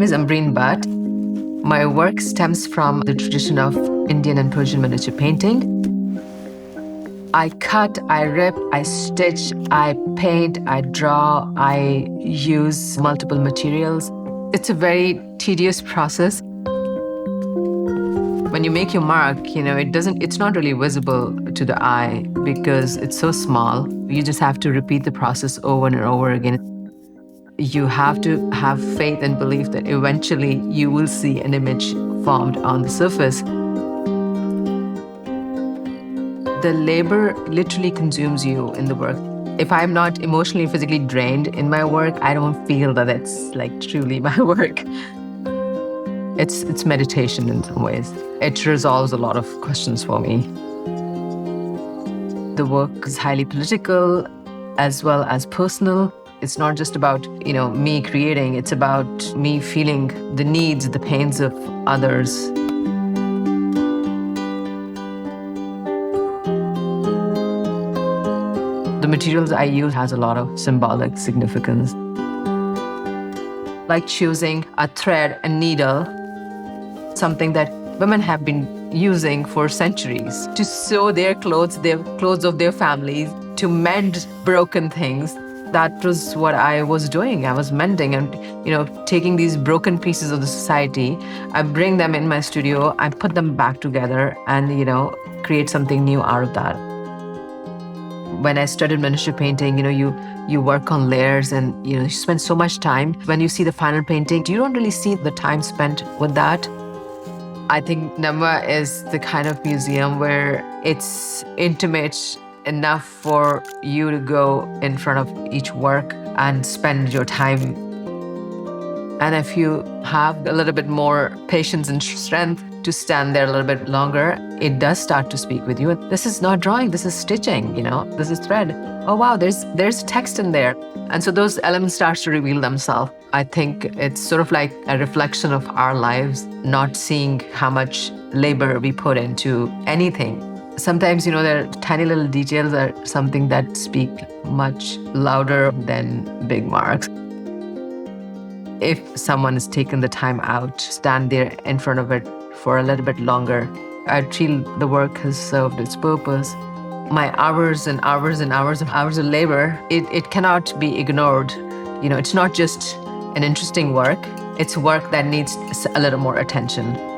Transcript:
is Ambreen Butt. My work stems from the tradition of Indian and Persian miniature painting. I cut, I rip, I stitch, I paint, I draw, I use multiple materials. It's a very tedious process. When you make your mark, it's not really visible to the eye because it's so small. You just have to repeat the process over and over again. You have to have faith and belief that eventually you will see an image formed on the surface. The labor literally consumes you in the work. If I'm not emotionally, physically drained in my work, I don't feel that it's like truly my work. It's meditation in some ways. It resolves a lot of questions for me. The work is highly political as well as personal. It's not just about, me creating, it's about me feeling the needs, the pains of others. The materials I use has a lot of symbolic significance. Like choosing a thread, a needle, something that women have been using for centuries to sew their clothes of their families, to mend broken things. That was what I was doing. I was mending and, taking these broken pieces of the society. I bring them in my studio, I put them back together and, create something new out of that. When I studied miniature painting, you work on layers and, you spend so much time. When you see the final painting, you don't really see the time spent with that. I think NMWA is the kind of museum where it's intimate enough for you to go in front of each work and spend your time. And if you have a little bit more patience and strength to stand there a little bit longer, it does start to speak with you. This is not drawing, this is stitching, this is thread. Oh wow, there's text in there. And so those elements start to reveal themselves. I think it's sort of like a reflection of our lives, not seeing how much labor we put into anything. Sometimes, there are tiny little details are something that speak much louder than big marks. If someone has taken the time out to stand there in front of it for a little bit longer, I feel the work has served its purpose. My hours and hours and hours of labor, it cannot be ignored. It's not just an interesting work, it's work that needs a little more attention.